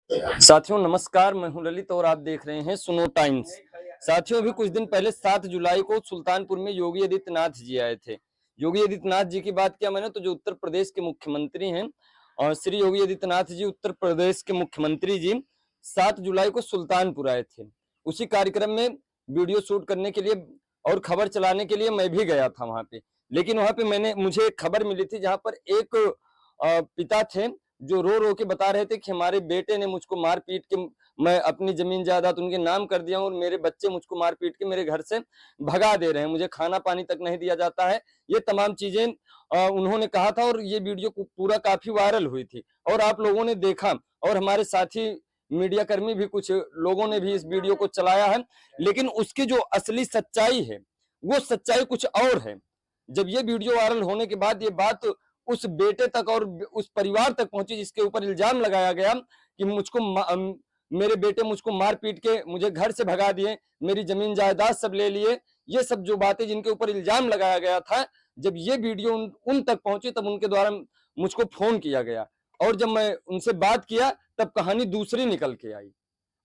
साथियों नमस्कार, मैं हूं ललित और आप देख रहे हैं सुनो टाइम्स। साथियों अभी कुछ दिन पहले 7 जुलाई को सुल्तानपुर में योगी आदित्यनाथ जी आए थे। योगी आदित्यनाथ जी की बात किया मैंने तो जो उत्तर प्रदेश के मुख्यमंत्री हैं और श्री योगी आदित्यनाथ जी उत्तर प्रदेश के मुख्यमंत्री जी 7 जुलाई को सुल्तानपुर आए थे। उसी कार्यक्रम में वीडियो शूट करने के लिए और खबर चलाने के लिए मैं भी गया था वहां पे। लेकिन वहां पे मुझे एक खबर मिली थी जहां पर एक पिता थे जो रो रो के बता रहे थे कि हमारे बेटे ने मुझको मार पीट के, मैं अपनी जमीन जायदाद उनके नाम कर दिया हूं और मेरे बच्चे मुझको मार पीट के मेरे घर से भगा दे रहे हैं, मुझे खाना पानी तक नहीं दिया जाता है। ये तमाम चीजें उन्होंने कहा था और ये वीडियो पूरा काफी वायरल हुई थी और आप लोगों ने देखा और हमारे साथी मीडिया कर्मी भी कुछ लोगों ने भी इस वीडियो को चलाया है। लेकिन उसकी जो असली सच्चाई है वो सच्चाई कुछ और है। जब ये वीडियो वायरल होने के बाद ये बात उस बेटे तक और उस परिवार तक पहुंची जिसके ऊपर इल्जाम लगाया गया कि मेरे बेटे मुझको मार पीट के मुझे घर से भगा दिए, मेरी जमीन जायदाद सब ले लिए। ये सब जो बातें जिनके ऊपर इल्जाम लगाया गया था, जब ये वीडियो उन तक पहुंची तब उनके द्वारा मुझको फोन किया गया और जब मैं उनसे बात किया तब कहानी दूसरी निकल के आई।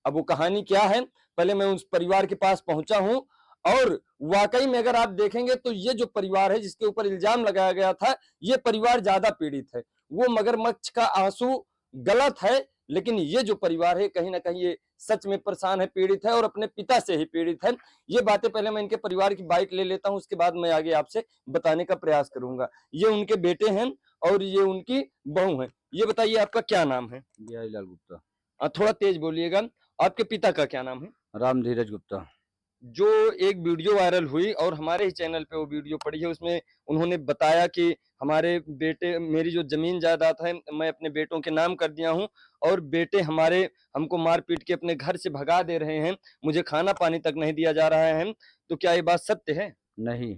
अब वो कहानी क्या है, पहले मैं उस परिवार के पास पहुंचा हूं और वाकई में अगर आप देखेंगे तो ये जो परिवार है जिसके ऊपर इल्जाम लगाया गया था, ये परिवार ज्यादा पीड़ित है। वो मगरमच्छ का आंसू गलत है, लेकिन ये जो परिवार है कहीं ना कहीं ये सच में परेशान है, पीड़ित है और अपने पिता से ही पीड़ित है। ये बातें पहले मैं इनके परिवार की बाइट ले लेता हूं, उसके बाद मैं आगे आपसे बताने का प्रयास करूंगा। ये उनके बेटे हैं और ये उनकी बहू है। ये बताइए आपका क्या नाम है? बिहारीलाल गुप्ता। थोड़ा तेज बोलिएगा। आपके पिता का क्या नाम है? राम धीरज गुप्ता। जो एक वीडियो वायरल हुई और हमारे ही चैनल पे वो वीडियो पड़ी है, उसमें उन्होंने बताया कि हमारे बेटे, मेरी जो जमीन जायदाद है मैं अपने बेटों के नाम कर दिया हूं और बेटे हमारे हमको मार पीट के अपने घर से भगा दे रहे हैं, मुझे खाना पानी तक नहीं दिया जा रहा है। तो क्या ये बात सत्य है? नहीं।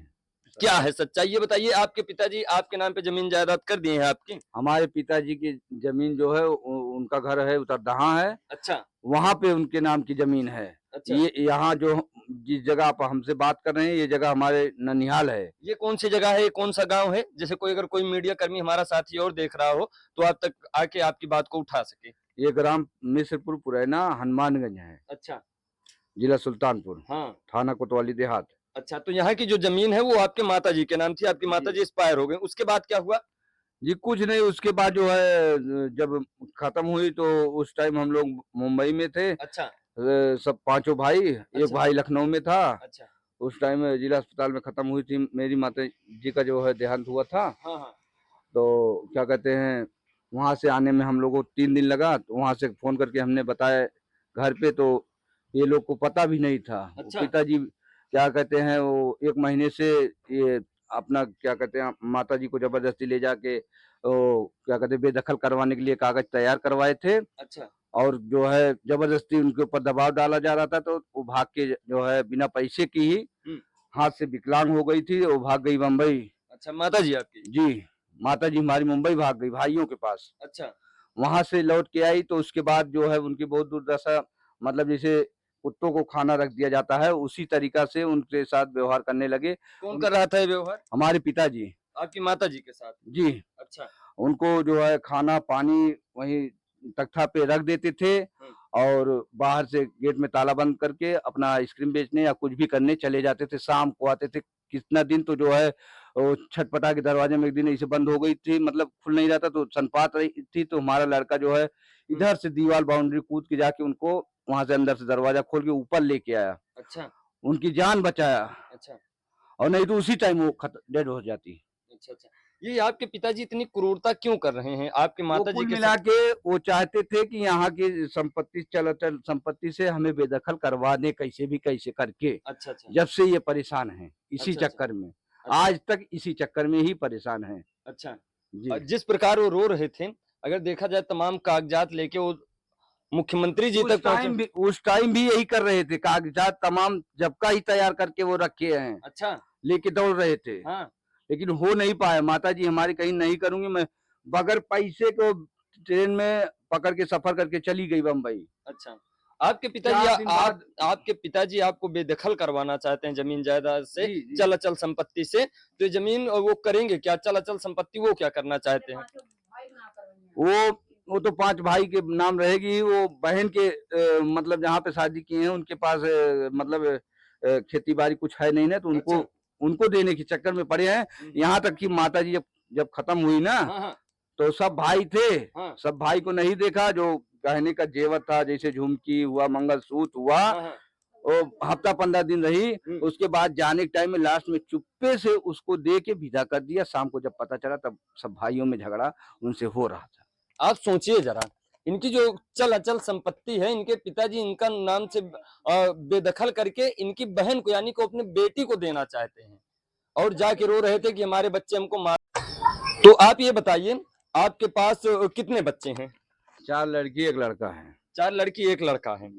क्या है सच्चाई ये बताइए। आपके पिताजी आपके नाम पे जमीन जायदाद कर दिए हैं आपकी? हमारे पिताजी की जमीन जो है उनका घर है उतरदहा है। अच्छा। वहाँ पे उनके नाम की जमीन है। अच्छा, ये यहाँ जो जिस जगह आप हमसे बात कर रहे हैं ये जगह हमारे ननिहाल है। ये कौन सी जगह है, ये कौन सा गांव है? जैसे कोई अगर कोई मीडिया कर्मी हमारा साथी और देख रहा हो तो आप तक आके आपकी बात को उठा सके। ये ग्राम मिश्रपुर पुरैना हनुमानगंज है। अच्छा। जिला सुल्तानपुर। हाँ। थाना कोतवाली देहात। अच्छा, तो यहाँ की जो जमीन है वो आपके माता जी के नाम थी, आपकी माता जी एक्सपायर हो गए, उसके बाद क्या हुआ? जी कुछ नहीं, उसके बाद जो है जब खत्म हुई तो उस टाइम हम लोग मुंबई में थे। अच्छा। सब पांचों भाई, एक अच्छा। भाई लखनऊ में था। अच्छा। उस टाइम जिला अस्पताल में खत्म हुई थी, मेरी माता जी का जो है देहांत हुआ था। हाँ हाँ। तो क्या कहते हैं, वहां से आने में हम लोग को 3 दिन लगा। तो वहां से फोन करके हमने बताया घर पे, तो ये लोग को पता भी नहीं था। अच्छा। पिताजी क्या कहते हैं, वो 1 महीने से ये अपना क्या कहते हैं माता जी को जबरदस्ती ले जाके वो क्या कहते हैं बेदखल करवाने के लिए कागज तैयार करवाए थे। अच्छा। और जो है जबरदस्ती उनके ऊपर दबाव डाला जा रहा था, तो वो भाग के जो है बिना पैसे की ही हम्म। हाथ से विकलांग हो गई थी, वो भाग गई बम्बई। अच्छा, माता जी आपकी? जी, माताजी हमारी मुंबई भाग गई भाइयों के पास। अच्छा। वहां से लौट के आई तो उसके बाद जो है उनकी बहुत दुर्दशा, मतलब जैसे कुत्तों को खाना रख दिया जाता है उसी तरीका से उनके साथ व्यवहार करने लगे। कौन कर रहा था ये व्यवहार? हमारे पिताजी। आपकी माता जी के साथ? जी। अच्छा। उनको जो है खाना पानी वहीं तख्ता पे रख देते थे और बाहर से गेट में ताला बंद करके अपना आइसक्रीम बेचने या कुछ भी करने चले जाते थे। शाम को आते थे। कितना दिन तो जो है वो छटपटा के दरवाजे में एक दिन ऐसे बंद हो गई थी, मतलब खुल नहीं रहा था, तो सनपात रही थी, तो हमारा लड़का जो है इधर से दीवार बाउंड्री कूद के जाके उनको वहां से अंदर से दरवाजा खोल के ऊपर लेके आया। अच्छा। उनकी जान बचाया। अच्छा। और नहीं तो उसी टाइम वो डेड हो जाती। अच्छा। अच्छा, ये आपके पिताजी इतनी क्रूरता क्यों कर रहे हैं आपके वो माता जी कुल के मिला साथ? के वो चाहते थे कि यहाँ की संपत्ति चल संपत्ति से हमें बेदखल करवा दे कैसे भी कैसे करके। अच्छा। अच्छा। जब से ये परेशान हैं इसी अच्छा। अच्छा। चक्कर में। अच्छा। आज तक इसी चक्कर में ही परेशान हैं। अच्छा। जी। जिस प्रकार वो रो रहे थे, अगर देखा जाए तमाम कागजात लेके वो मुख्यमंत्री जी तक पहुंचे। उस टाइम भी यही कर रहे थे, कागजात तमाम जबका ही तैयार करके वो रखे हैं, अच्छा। लेके दौड़ रहे थे। हाँ। लेकिन हो नहीं पाया। माता जी हमारी कहीं नहीं करूंगी मैं, बगैर पैसे को ट्रेन में पकड़ के सफर करके चली गई बम्बई। अच्छा, आपके पिताजी 4 दिन आप बाद। आपके पिताजी आपको बेदखल करवाना चाहते हैं जमीन जायदाद से, जी जी। चल अचल संपत्ति से। तो ये जमीन वो करेंगे क्या? चल अचल संपत्ति वो क्या करना चाहते हैं? वो वो तो 5 भाई के नाम रहेगी, वो बहन के मतलब जहाँ पे शादी किए हैं उनके पास मतलब खेती बाड़ी कुछ है नहीं ना, तो उनको अच्छा। उनको देने के चक्कर में पड़े हैं। यहाँ तक कि माता जी जब जब खत्म हुई ना, हाँ, हाँ, तो सब भाई थे, हाँ, सब भाई को नहीं देखा। जो गहने का जेवर था, जैसे झुमकी हुआ, मंगलसूत्र हुआ, हाँ, हाँ। वो हफ्ता 15 दिन रही। उसके बाद जाने के टाइम में लास्ट में चुप्पे से उसको दे के विदा कर दिया। शाम को जब पता चला तब सब भाइयों में झगड़ा उनसे हो रहा था। आप सोचिए जरा, इनकी जो चल अचल संपत्ति है, इनके पिताजी इनका नाम से बेदखल करके इनकी बहन को यानी कि अपनी बेटी को देना चाहते हैं और जाके रो रहे थे कि हमारे बच्चे हमको मार। तो आप ये बताइए, आपके पास कितने बच्चे हैं? 4 लड़की 1 लड़का है। 4 लड़की 1 लड़का है।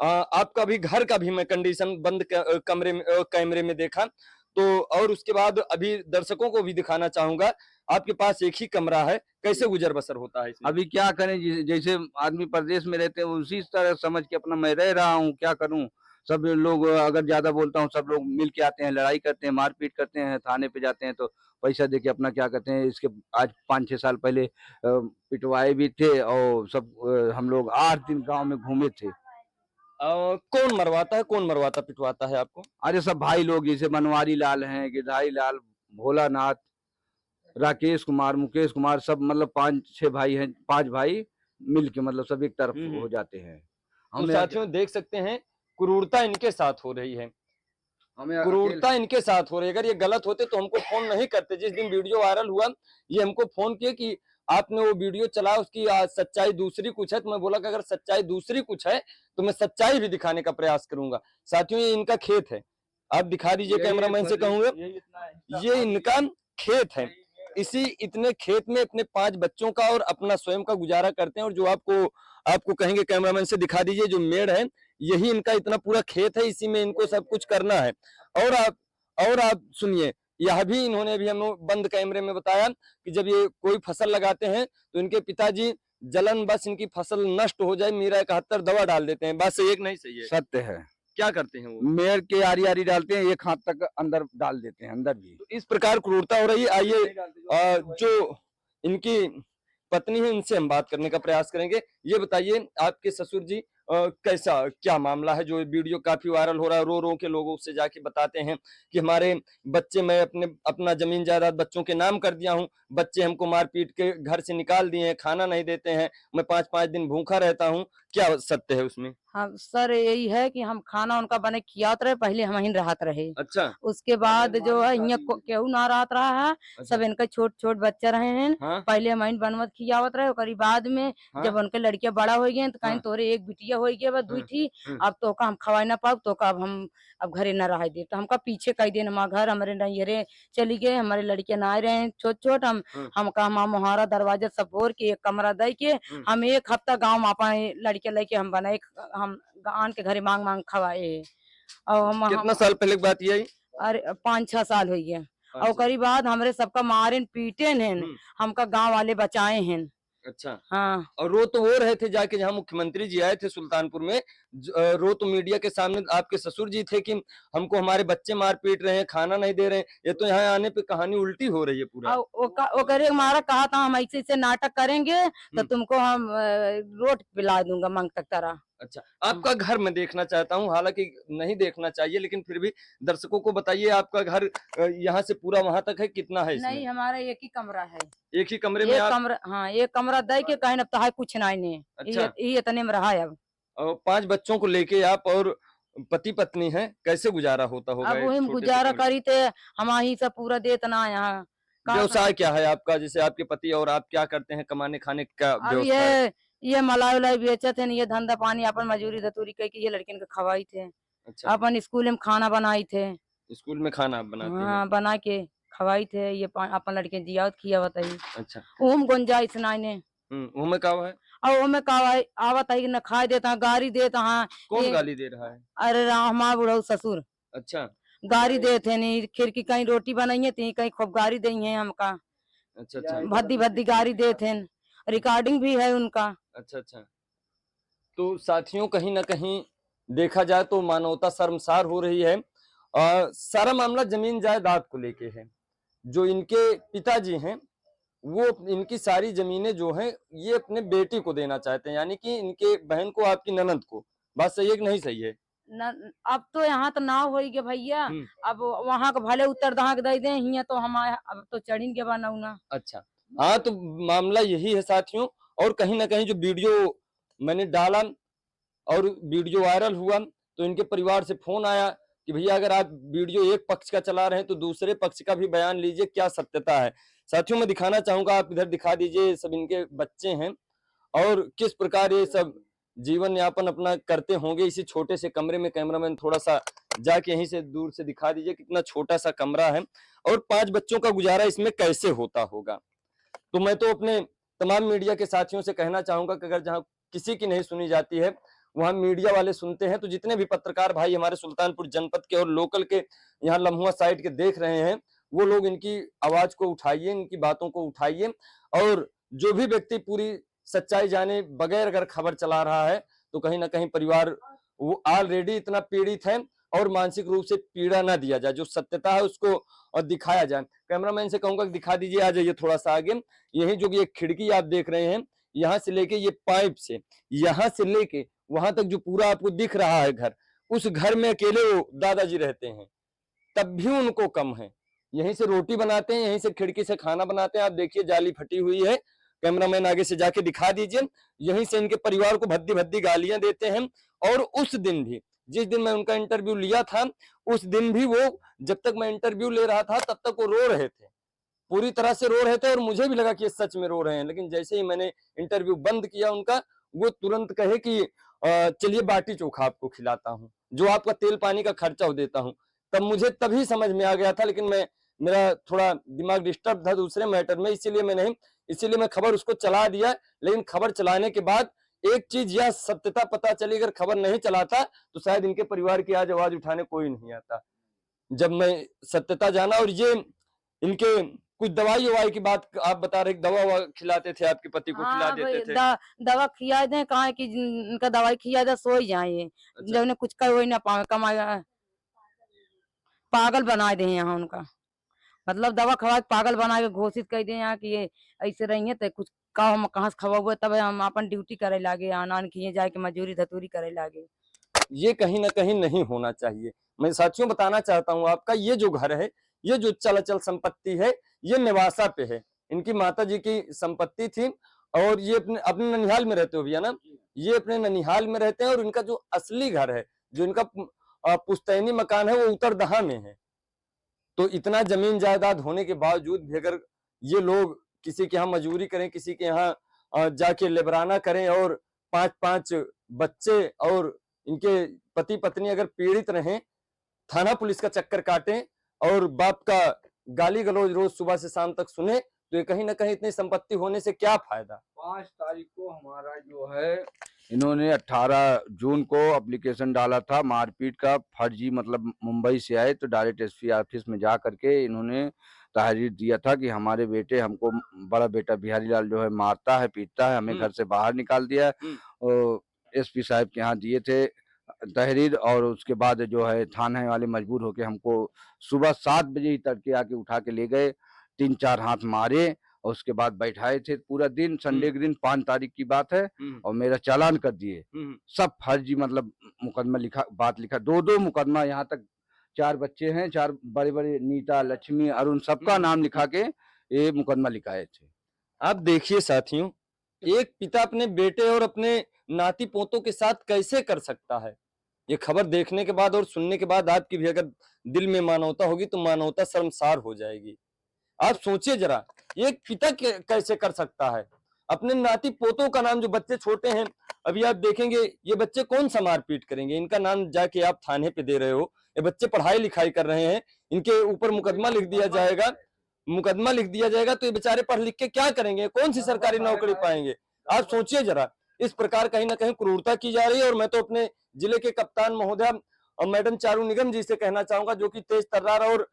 आपका भी घर का भी मैं कंडीशन बंद कमरे में कैमरे में देखा, तो और उसके बाद अभी दर्शकों को भी दिखाना चाहूंगा। आपके पास एक ही कमरा है, कैसे गुजर बसर होता है इसमें? अभी क्या करें, जैसे आदमी परदेश में रहते हैं उसी तरह समझ के अपना मैं रह रहा हूँ, क्या करूँ। सब लोग अगर ज्यादा बोलता हूँ, सब लोग मिल के आते हैं, लड़ाई करते हैं, मारपीट करते हैं, थाने पे जाते हैं, तो पैसा दे के अपना क्या करते हैं। इसके आज 5-6 साल पहले पिटवाए भी थे, और सब हम लोग 8 दिन गांव में घूमे थे। कौन मरवाता पिटवाता है आपको? अरे सब भाई लोग, जैसे बनवारी लाल हैं, गिधाई लाल, भोलानाथ, राकेश कुमार, मुकेश कुमार, सब मतलब 5-6 भाई हैं, 5 भाई मिल के मतलब सब एक तरफ हो जाते हैं। तो हमें साथियों देख सकते हैं, क्रूरता इनके साथ हो रही है, हमें क्रूरता इनके साथ हो रही है। अगर ये गलत होते तो हमको फोन नहीं करते। जिस दिन वीडियो वायरल हुआ, ये हमको फोन किए कि आपने वो वीडियो चला, उसकी सच्चाई दूसरी कुछ है। तो मैं बोला कि अगर सच्चाई दूसरी कुछ है तो मैं सच्चाई भी दिखाने का प्रयास करूंगा। साथियों ये इनका खेत है, आप दिखा दीजिए, कैमरामैन से कहूंगा, ये इनका खेत है। इसी इतने खेत में अपने 5 बच्चों का और अपना स्वयं का गुजारा करते हैं। और जो आपको आपको कहेंगे, कैमरामैन से दिखा दीजिए, जो मेड़ है यही इनका इतना पूरा खेत है, इसी में इनको सब कुछ करना है। और आप सुनिए, यह भी इन्होंने भी हमें बंद कैमरे में बताया कि जब ये कोई फसल लगाते हैं तो इनके पिताजी जलन बस इनकी फसल नष्ट हो जाए, मीरा 71 दवा डाल देते हैं। बात सही एक नहीं सही है? सत्य है। क्या करते हैं वो? मेड़ के आरी आरी डालते हैं, 1 हाथ तक अंदर डाल देते हैं, अंदर भी। तो इस प्रकार क्रूरता हो रही है। आइए जो इनकी पत्नी है उनसे हम बात करने का प्रयास करेंगे। ये बताइए, आपके ससुर जी कैसा क्या मामला है? जो वीडियो काफी वायरल हो रहा है, रो रो के लोगों से जाके बताते हैं कि हमारे बच्चे, मैं अपना जमीन जायदाद बच्चों के नाम कर दिया हूँ, बच्चे हमको मार पीट के घर से निकाल दिए हैं, खाना नहीं देते हैं, मैं 5-5 दिन भूखा रहता हूँ। क्या सत्य है उसमें? हाँ सर, यही है कि हम खाना उनका बने खियात रहे, पहले हम ही रहत रहे। अच्छा। उसके बाद जो है यहाँ केहू ना रहत रहा है, अच्छा। सब इनका छोट छोट बच्चा रहे हैं। हाँ, पहले हम ही बनवत खियावत रहे, ओकरी बाद में हाँ, जब उनके लड़कियां बड़ा हो गए तो कहीं हाँ, तोरे एक बिटिया हो गई बस 2 हाँ, ठी, हाँ, अब तो का हम खवाई ना पाऊ, तो का अब घरे न रह दे, तो हमका पीछे कई दिन हमारा घर हमारे नैहरे चली गए, हमारे लड़कियां ना आए रहे छोट छोट। हाँ, हमका हम मोहारा दरवाजा सब बोर के एक कमरा दे के हाँ। हम 1 हफ्ता गाँव में अपन लड़के लेके हम बनाए, हम आन के घरे मांग मांग खवाए। और कितना हम साल पहले की बात ये आई? अरे 5-6 साल हो गए। और अच्छा। ओकरी बाद हमरे सबका मारे पीटे हैं, हम्म, हमका गांव वाले बचाए हैं। अच्छा। हाँ और रो तो वो रहे थे जाके, जहाँ मुख्यमंत्री जी आए थे सुल्तानपुर में, रो तो मीडिया के सामने आपके ससुर जी थे कि हमको हमारे बच्चे मार पीट रहे हैं, खाना नहीं दे रहे हैं। ये तो यहाँ आने पे कहानी उल्टी हो रही है पूरा। और ओकरे हमारा कहा था हम ऐसे ऐसे नाटक करेंगे तो हम्म, तुमको हम रोट पिला दूंगा मंग तक तरह। अच्छा। आपका घर मैं देखना चाहता हूँ, हालांकि नहीं देखना चाहिए, लेकिन फिर भी दर्शकों को बताइए, आपका घर यहाँ से पूरा वहां तक है, कितना है इसमें? नहीं, हमारा एक ही कमरा है। एक ही कमरे में एक आप? कमरा, हाँ एक कमरा दे के कहीं अब तो है कुछ नहीं, अच्छा। ये इतने में रहा है अब। और 5 बच्चों को लेके आप और पति पत्नी हैं, कैसे गुजारा होता होगा अब एक वही हम छोटे से गुजारा कमरे? करी थे, हम ही सब पूरा देत ना यहाँ का व्यवसाय क्या है आपका? जैसे आपके पति और आप क्या करते हैं, कमाने खाने का अब व्यवस्था है? ये मलाई उलाई बेचत है, ये धंधा पानी अपन मजूरी धतूरी कह के ये लड़किन के खवाई थे, अच्छा। अपन स्कूल में खाना बनाई थे। स्कूल में खाना आप बनाती हैं? हाँ बना के खवाई थे, ये अपन लड़के जियावत किया बताई। अच्छा। ओम गुंजाइश नाइने वो में क्या है? और ओमे कवाई आवत है कि न खाए देता गारी देता हाँ। कौन ये गाली दे रहा है? अरे राम हमार बुढ़ऊ ससुर अच्छा। गारी देते नहीं, खिड़की कहीं रोटी बनाई थी कहीं खूब गारी दी है हमका, अच्छा, अच्छा। भद्दी भद्दी गारी देते हैं, रिकॉर्डिंग भी है उनका। अच्छा, अच्छा। तो साथियों, कहीं न कहीं देखा जाए तो मानवता शर्मसार हो रही है। सारा मामला ज़मीन जायदाद को लेके है। जो इनके पिताजी हैं, वो इनकी सारी जमीनें जो हैं ये अपने बेटी को देना चाहते हैं, यानी कि इनके बहन को, आपकी ननद को। बात सही है कि नहीं सही है? न अब तो यहाँ तो नाव होई गे भैया। अब वहाँ के भले उत्तर दहा के दे दें, हियां तो हम अब तो चढ़ी के बा नौना। अच्छा, हाँ, तो मामला यही है साथियों। और कहीं ना कहीं जो वीडियो मैंने डाला और वीडियो वायरल हुआ, तो इनके परिवार से फोन आया कि भैया अगर आप वीडियो एक पक्ष का चला रहे हैं तो दूसरे पक्ष का भी बयान लीजिए, क्या सत्यता है। साथियों, मैं दिखाना चाहूंगा, आप इधर दिखा दीजिए, सब इनके बच्चे हैं और किस प्रकार ये सब जीवन यापन अपना करते होंगे इसी छोटे से कमरे में। कैमरामैन थोड़ा सा जाके यहीं से दूर से दिखा दीजिए, कितना छोटा सा कमरा है और 5 बच्चों का गुजारा इसमें कैसे होता होगा। तो मैं तो अपने तमाम मीडिया के साथियों से कहना चाहूंगा कि अगर जहां किसी की नहीं सुनी जाती है वहां मीडिया वाले सुनते हैं, तो जितने भी पत्रकार भाई हमारे सुल्तानपुर जनपद के और लोकल के यहाँ लम्हुआ साइड के देख रहे हैं, वो लोग इनकी आवाज को उठाइए, इनकी बातों को उठाइए। और जो भी व्यक्ति पूरी सच्चाई जाने बगैर अगर खबर चला रहा है, तो कहीं ना कहीं परिवार वो ऑलरेडी इतना पीड़ित है और मानसिक रूप से पीड़ा ना दिया जाए, जो सत्यता है उसको और दिखाया जाए। कैमरामैन से कहूंगा कि दिखा दीजिए, आ जाइए थोड़ा सा आगे। यही जो ये खिड़की आप देख रहे हैं, यहाँ से लेके ये पाइप से यहाँ से लेके वहां तक जो पूरा आपको दिख रहा है घर, उस घर में अकेले वो दादाजी रहते हैं, तब भी उनको कम है। यहीं से रोटी बनाते हैं, यहीं से खिड़की से खाना बनाते हैं। आप देखिए जाली फटी हुई है, कैमरामैन आगे से जाके दिखा दीजिए। यहीं से इनके परिवार को भद्दी भद्दी गालियां देते हैं। और उस दिन भी, जिस दिन मैं उनका इंटरव्यू लिया था, उस दिन भी वो, जब तक मैं इंटरव्यू ले रहा था तब तक वो रो रहे थे, पूरी तरह से रो रहे थे। और मुझे भी लगा कि ये सच में रो रहे हैं, लेकिन जैसे ही मैंने इंटरव्यू बंद किया उनका, वो तुरंत कहे कि चलिए बाटी चोखा आपको खिलाता हूँ, जो आपका तेल पानी का खर्चा हो देता हूँ। तब मुझे तभी समझ में आ गया था, लेकिन मेरा थोड़ा दिमाग डिस्टर्ब था दूसरे मैटर में, इसीलिए मैं खबर उसको चला दिया। लेकिन खबर चलाने के बाद एक चीज यह सत्यता पता चली, अगर खबर नहीं चलाता तो शायद इनके परिवार की आज आवाज उठाने कोई नहीं आता। जब मैं सत्यता जाना, और ये इनके कुछ दवाई ववाई की बात आप बता रहे, दवा ववा खिलाते थे, आपके पति को खिला हाँ भाई, देते थे। दवा खिया दे, कहा है कि इनका दवाई खिया दे सो ही जाए, अच्छा। जब ने कुछ कर वही ना पावे, कमाएगा पागल बना दे यहाँ उनका। मतलब दवा खवा के पागल बना के घोषित कर दे यहाँ कि ये ऐसे रही है, तो कुछ का हम कहाँ से खवा हुआ, तब हम अपन ड्यूटी करे लागे, आना किए जाए के मजूरी धतूरी करे लागे। ये कहीं ना कहीं नहीं होना चाहिए। मैं साथियों बताना चाहता हूँ, आपका ये जो घर है, ये जो चल संपत्ति है, ये निवासा पे है, इनकी माता जी की संपत्ति थी। और ये अपने अपने ननिहाल में रहते हो भैया ना, ये अपने ननिहाल में रहते हैं। और इनका जो असली घर है, जो इनका पुश्तैनी मकान है, वो उत्तरदहा में है। तो इतना जमीन जायदाद होने के बावजूद भी अगर ये लोग किसी के यहाँ मजदूरी करें, किसी के यहाँ जाके लेबराना करें, और 5-5 बच्चे और इनके पति पत्नी अगर पीड़ित रहें, थाना पुलिस का चक्कर काटें और बाप का गाली गलौज रोज सुबह से शाम तक सुने, तो ये कहीं ना कहीं इतनी संपत्ति होने से क्या फायदा। 5 तारीख को हमारा जो है, इन्होंने 18 जून को एप्लीकेशन डाला था मारपीट का, फर्जी, मतलब मुंबई से आए तो डायरेक्ट एसपी ऑफिस में जा करके इन्होंने तहरीर दिया था कि हमारे बेटे, हमको बड़ा बेटा बिहारी लाल जो है मारता है, पीटता है, हमें घर से बाहर निकाल दिया है। और एसपी साहब के यहाँ दिए थे तहरीर। और उसके बाद जो है थाने वाले मजबूर होके हमको सुबह 7 बजे ही तड़के आके उठा के ले गए, 3-4 हाथ मारे और उसके बाद बैठाए थे पूरा दिन। संडे के दिन 5 तारीख की बात है, और मेरा चालान कर दिए। सब फर्जी, मतलब मुकदमा लिखा, बात लिखा, 2-2 मुकदमा, यहाँ तक 4 बच्चे हैं, 4 बड़े-बड़े, नीता, लक्ष्मी, अरुण, सबका नाम लिखा के ये मुकदमा लिखाए थे। आप देखिए साथियों, एक पिता अपने बेटे और अपने नाती पोतों के साथ कैसे कर सकता है। ये खबर देखने के बाद और सुनने के बाद आपकी भी अगर दिल में मानवता होगी तो मानवता शर्मसार हो जाएगी। आप सोचिए जरा, एक पिता कैसे कर सकता है अपने नाती पोतों का नाम, जो बच्चे छोटे हैं, अभी आप देखेंगे ये बच्चे कौन सा मारपीट करेंगे, इनका नाम जाके आप थाने पे दे रहे हो, ये बच्चे पढ़ाई लिखाई कर रहे हैं, इनके ऊपर मुकदमा लिख दिया जाएगा, तो ये बेचारे पढ़ लिख के क्या करेंगे, कौन सी सरकारी नौकरी पाएंगे। आप सोचिए जरा, इस प्रकार कहीं ना कहीं क्रूरता की जा रही है। और मैं तो अपने जिले के कप्तान महोदय और मैडम चारू निगम जी से कहना चाहूंगा, जो कि तेज तर्रार और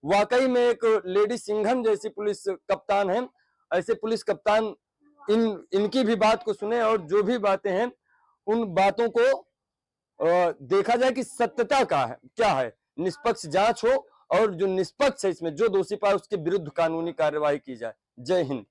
वाकई में एक लेडी सिंघम जैसी पुलिस कप्तान है, ऐसे पुलिस कप्तान इनकी भी बात को सुने और जो भी बातें हैं उन बातों को देखा जाए कि सत्यता क्या है, निष्पक्ष जांच हो और जो निष्पक्ष है इसमें जो दोषी पाए उसके विरुद्ध कानूनी कार्यवाही की जाए। जय हिंद।